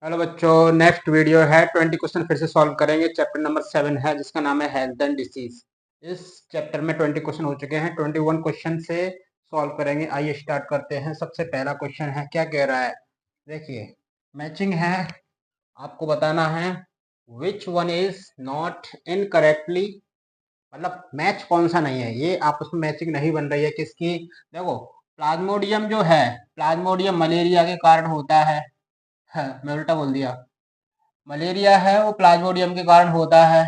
Hello बच्चों, next video है 20 question फिर से सॉल्व करेंगे। चैप्टर नंबर 7 है जिसका नाम है हेल्थ एंड डिसीज। इस चैप्टर में 20 क्वेश्चन हो चुके हैं, 21 क्वेश्चन से सॉल्व करेंगे। आइए स्टार्ट करते हैं। सबसे पहला क्वेश्चन है, क्या कह रहा है? देखिए, मैचिंग है, आपको बताना है which one is not incorrectly, मतलब मैच कौन सा नहीं है, ये आपस में मैचिंग नहीं बन रही है किसकी। देखो, प्लाज्मोडियम जो है, प्लाज्मोडियम मलेरिया के कारण होता है। मैं उल्टा बोल दिया। मलेरिया है वो प्लाज्मोडियम के कारण होता है।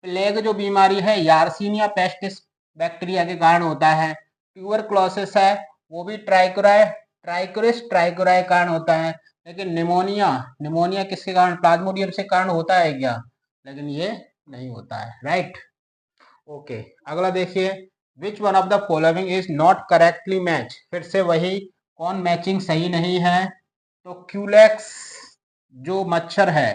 प्लेग जो बीमारी है यार्सीनिया पेस्टिस बैक्टीरिया के कारण होता है। ट्यूबरक्लोसिस है वो भी ट्राइकोरिस कारण होता है। लेकिन निमोनिया, निमोनिया किसके कारण? प्लाज्मोडियम से कारण होता है क्या? लेकिन ये नहीं होता है, राइट। ओके, अगला देखिए, which one of the following is not correctly match. फिर से वही, कौन मैचिंग सही नहीं है? तो क्यूलेक्स जो मच्छर है,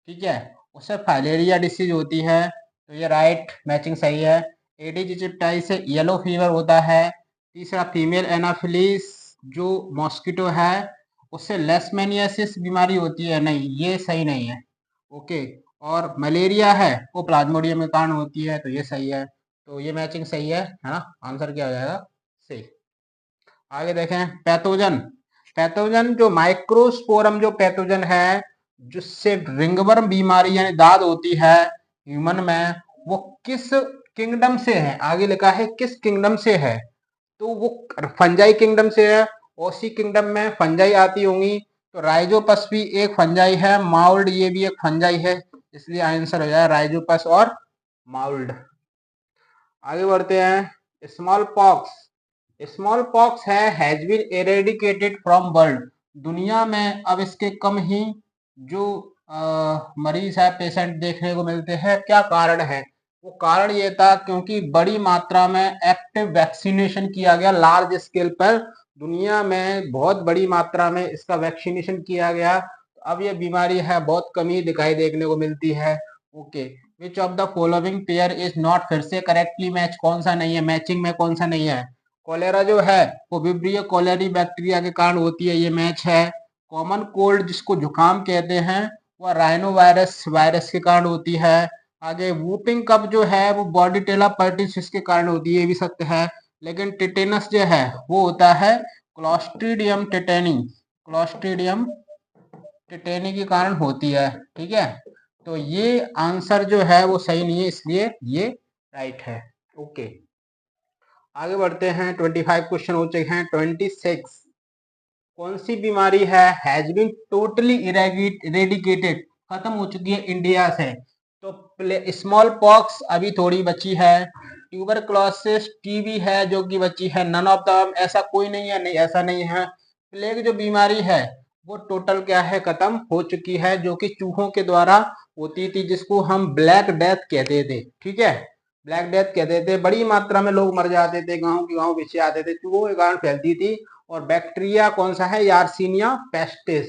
ठीक है, उससे फाइलेरिया डिसीज होती है, तो ये राइट मैचिंग सही है। एडिज इजिप्टाई से येलो फीवर होता है। तीसरा, फीमेल एनाफिलीज जो मॉस्किटो है उससे लेशमेनियासिस बीमारी होती है, नहीं ये सही नहीं है। ओके, और मलेरिया है वो प्लाज्मोडियम के कारण होती है, तो ये सही है। तो ये मैचिंग सही है ना? आंसर क्या हो जाएगा? सही। आगे देखें, पैथोजन। पैथोजन जो माइक्रोस्पोरम जो पैथोजन है जिससे रिंगवर्म बीमारी यानी दाद होती है ह्यूमन में, वो किस किंगडम से है? आगे लिखा है किस किंगडम से है, तो वो फंजाई किंगडम से है। ओसी किंगडम में फंजाई आती होंगी, तो राइजोपस भी एक फंजाई है, माउल्ड ये भी एक फंजाई है, इसलिए आंसर हो जाए राइजोपस और माउल्ड। आगे बढ़ते हैं, स्मॉल पॉक्स। स्मॉल पॉक्स है has been eradicated from world. दुनिया में अब इसके कम ही जो मरीज है, पेशेंट देखने को मिलते हैं। क्या कारण है? वो कारण ये था क्योंकि बड़ी मात्रा में एक्टिव वैक्सीनेशन किया गया लार्ज स्केल पर। दुनिया में बहुत बड़ी मात्रा में इसका वैक्सीनेशन किया गया, तो अब ये बीमारी है बहुत कम ही दिखाई देखने को मिलती है। Okay, which of the following pair is not, फिर से करेक्टली मैच कौन सा नहीं है, मैचिंग में कौन सा नहीं है? कोलेरा जो है वो विब्रियो कोलेरी बैक्टीरिया के कारण होती है, ये मैच है। कॉमन कोल्ड जिसको जुकाम कहते हैं वह राइनो वायरस वायरस के कारण होती है। आगे वूपिंग कफ जो है वो बॉर्डिटेला पर्टिस के कारण होती है, ये भी सत्य है। लेकिन टिटेनस जो है वो होता है क्लॉस्ट्रीडियम टिटेनी, क्लॉस्ट्रीडियम टिटेनी के कारण होती है, ठीक है। तो ये आंसर जो है वो सही नहीं है, इसलिए ये राइट है। ओके, आगे बढ़ते हैं। 25 क्वेश्चन हो चुके हैं। 26, कौन सी बीमारी है हैज बीन टोटली इरेडिकेटेड, खत्म हो चुकी है इंडिया से? तो स्मॉल पॉक्स अभी थोड़ी बची है, ट्यूबरक्लोसिस टीबी है जो कि बची है, नन ऑफ द ऐसा कोई नहीं है, नहीं ऐसा नहीं है। प्लेग जो बीमारी है वो टोटल क्या है, खत्म हो चुकी है, जो कि चूहों के द्वारा होती थी, जिसको हम ब्लैक डेथ कहते थे, ठीक है। ब्लैक डेथ कहते थे, बड़ी मात्रा में लोग मर जाते थे, गांव के गांव पीछे आते थे, चूहों के कारण फैलती थी। और बैक्टीरिया कौन सा है? यार्सीनिया पेस्टिस।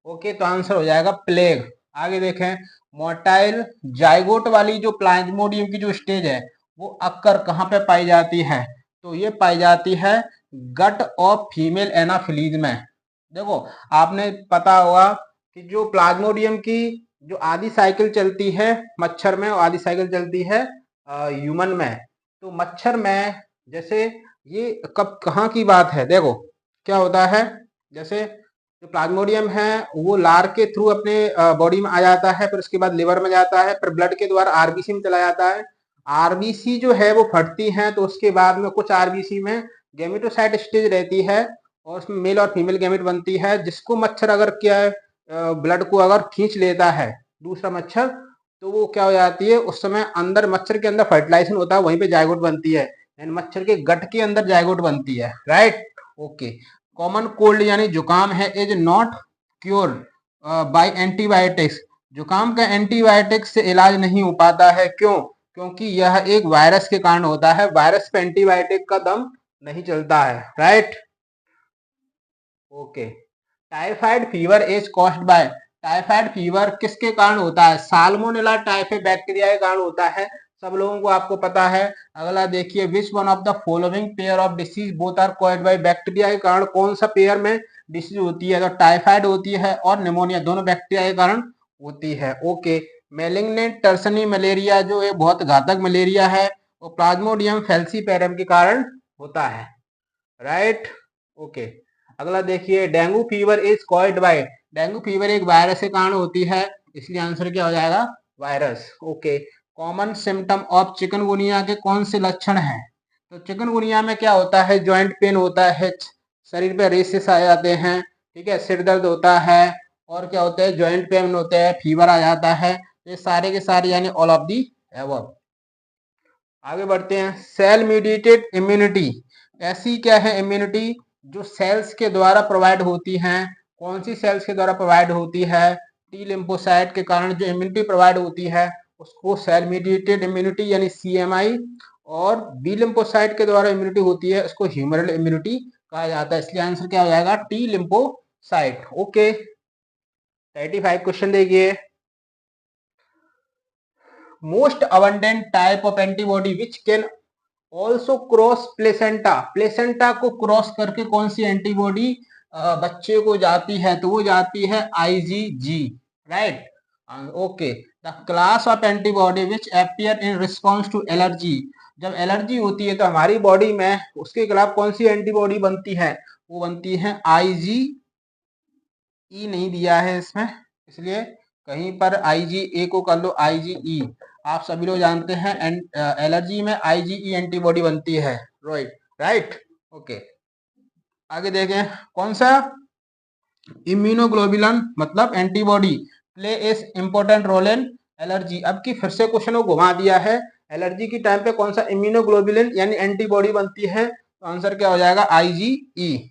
ओके, तो आंसर हो जाएगा प्लेग। आगे देखें, मोटाइल जाइगोट वाली जो प्लाज्मोडियम की जो स्टेज है वो अक्कर कहाँ पे पाई जाती है? तो ये पाई जाती है गट ऑफ फीमेल एनाफिलीज में। देखो, आपने पता होगा कि जो प्लाज्मोडियम की जो आधी साइकिल चलती है मच्छर में और आधी साइकिल चलती है ह्यूमन में। तो मच्छर में जैसे ये कब कहाँ की बात है, देखो क्या होता है, जैसे जो प्लाज्मोडियम है वो लार के थ्रू अपने बॉडी में आ जाता है, फिर उसके बाद लिवर में जाता है, फिर ब्लड के द्वारा आरबीसी में चला जाता है। आरबीसी जो है वो फटती है, तो उसके बाद में कुछ आरबीसी में गेमेटोसाइट स्टेज रहती है और उसमें मेल और फीमेल गैमेट बनती है, जिसको मच्छर अगर क्या है ब्लड को अगर खींच लेता है दूसरा मच्छर, तो वो क्या हो जाती है, उस समय अंदर मच्छर के अंदर फर्टिलाइजेशन होता है, वहीं पे जायगोट बनती है, यानी मच्छर के गट के अंदर जायगोट बनती है, राइट। ओके, कॉमन कोल्ड यानी जुकाम है is not cure by antibiotics. जुकाम का एंटीबायोटिक्स से इलाज नहीं हो पाता है, क्यों? क्योंकि यह एक वायरस के कारण होता है, वायरस पे एंटीबायोटिक का दम नहीं चलता है, right. Okay, typhoid fever is caused by, typhoid fever किसके कारण होता है? साल्मोनेला टाइफे बैक्टीरिया के कारण होता है, सब लोगों को आपको पता है। अगला देखिए, which one of the following pair of disease both are caused by bacteria के कारण, कौन सा पेयर में डिसीज होती है, तो टाइफाइड होती है और निमोनिया दोनों बैक्टीरिया के कारण होती है। ओके, मैलिग्नेंट टर्सरी मलेरिया जो एक बहुत घातक मलेरिया है वो प्लाज्मोडियम फैल्सीपेरम के कारण होता है, राइट। ओके, अगला देखिए, dengue fever is called by, dengue fever एक वायरस के कारण होती है, इसलिए आंसर क्या हो जाएगा, virus. Okay, common symptom of chikungunya के कौन से लक्षण हैं, तो चिकनगुनिया में क्या होता है, जॉइंट पेन होता है, शरीर पे रेशेस आ जाते हैं, ठीक है, सिर दर्द होता है, और क्या होता है, जॉइंट पेन होते हैं, फीवर आ जाता है, ये सारे के सारे यानी ऑल ऑफ दी एबव। आगे बढ़ते हैं, सेल मीडिएटेड इम्यूनिटी, ऐसी क्या है इम्यूनिटी जो सेल्स के द्वारा प्रोवाइड होती हैं, कौन सी सेल्स के द्वारा प्रोवाइड होती है, टी लिम्फोसाइट के कारण जो इम्यूनिटी प्रोवाइड होती है उसको सेल मीडिएटेड इम्यूनिटी यानी सीएमआई, और बी लिम्फोसाइट के द्वारा इम्यूनिटी होती है उसको ह्यूमरल इम्यूनिटी कहा जाता है, इसलिए आंसर क्या हो जाएगा, टी लिम्फोसाइट। ओके, 35 क्वेश्चन देखिए, most abundant type of antibody which can also cross placenta, placenta को क्रॉस करके कौन सी एंटीबॉडी बच्चे को जाती है, तो वो जाती है IgG, right. Okay, the class of antibody which appear in response to allergy, जब एलर्जी होती है तो हमारी बॉडी में उसके खिलाफ कौन सी एंटीबॉडी बनती है, वो बनती है आईजी, ई नहीं दिया है इसमें, इसलिए कहीं पर आईजीए को कर लो आईजीई, आप सभी लोग जानते हैं एलर्जी में आईजीई एंटीबॉडी बनती है, राइट राइट। ओके, आगे देखें, कौन सा, इम्यूनोग्लोबुलिन मतलब antibody play is important role in allergy, अब की फिर से क्वेश्चन को घुमा दिया है, एलर्जी की टाइम पे कौन सा इम्यूनोग्लोबुलिन यानी एंटीबॉडी बनती है, तो आंसर क्या हो जाएगा, आईजीई।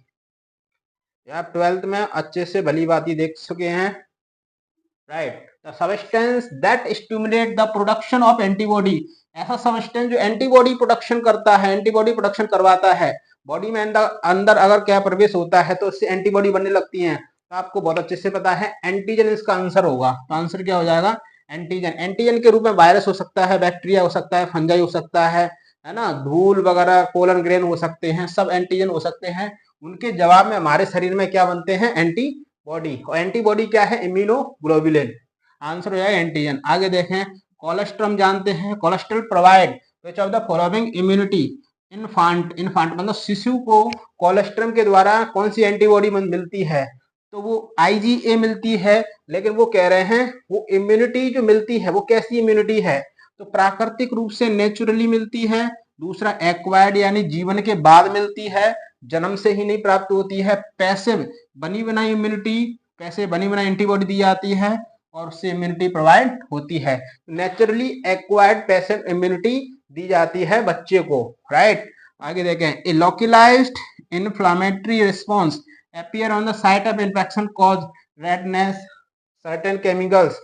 आप 12th में अच्छे से भली बात देख चुके हैं, right. The substance that stimulate the production of antibody, ऐसा सब्सटेंस जो एंटीबॉडी प्रोडक्शन करता है, एंटीबॉडी प्रोडक्शन करवाता है बॉडी में, अंदर अगर क्या प्रवेश होता है तो उससे एंटीबॉडी बनने लगती है, तो आपको बहुत अच्छे से पता है एंटीजन इसका आंसर होगा, तो आंसर क्या हो जाएगा, एंटीजन। एंटीजन के रूप में वायरस हो सकता है, बैक्टीरिया हो सकता है, फंजाई हो सकता है ना, धूल वगैरह, पोलन ग्रेन हो सकते हैं, सब एंटीजन हो सकते हैं, उनके जवाब में हमारे शरीर में क्या बनते हैं, एंटीबॉडी, और एंटीबॉडी क्या है, इम्यूनोग्लोबुलिन, आंसर हो जाएगा एंटीजन। आगे देखें, कोलेस्ट्रम जानते हैं, colostrum provide which of the following immunity, infant, infant मतलब शिशु को कोलेस्ट्रम के द्वारा कौन सी एंटीबॉडी मिलती है, तो वो आईजीए मिलती है, लेकिन वो कह रहे हैं वो इम्यूनिटी जो मिलती है वो कैसी इम्यूनिटी है, तो प्राकृतिक रूप से नेचुरली मिलती है, दूसरा एक्वायर्ड यानी जीवन के बाद मिलती है, जन्म से ही नहीं प्राप्त होती है, पैसिव बनी बनाई इम्यूनिटी, पैसे बनी बनाई एंटीबॉडी दी जाती है और उससे इम्यूनिटी प्रोवाइड होती है, नेचुरली एक्वायर्ड पैसिव इम्यूनिटी दी जाती है बच्चे को, राइट। आगे देखें, a localized inflammatory response appear on the site of infection cause redness certain chemicals,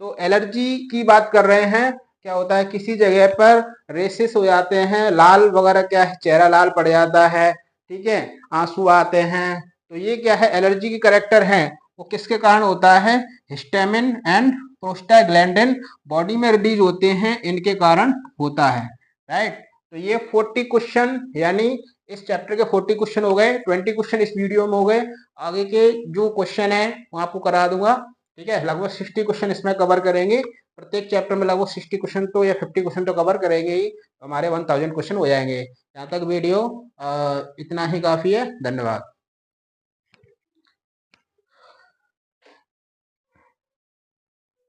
तो एलर्जी की बात कर रहे हैं, क्या होता है किसी जगह पर रेसेस हो जाते हैं, लाल वगैरह क्या है, चेहरा लाल पड़ जाता है, ठीक है, आंसू आते हैं, तो ये क्या है, एलर्जी की करेक्टर है, वो किसके कारण होता है, हिस्टामिन एंड प्रोस्टाग्लैंडिन बॉडी में रिलीज होते हैं, इनके कारण होता है, राइट। तो ये 40 क्वेश्चन यानी इस चैप्टर के 40 क्वेश्चन हो गए, 20 क्वेश्चन इस वीडियो में हो गए, आगे के जो क्वेश्चन है वो आपको करा दूंगा, ठीक है, लगभग 60 क्वेश्चन इसमें कवर करेंगे, प्रत्येक चैप्टर में लगभग 60 क्वेश्चन तो या 50 क्वेश्चन तो कवर करेंगे ही, हमारे 1000 क्वेश्चन हो जाएंगे। यहाँ तक वीडियो इतना ही काफी है, धन्यवाद।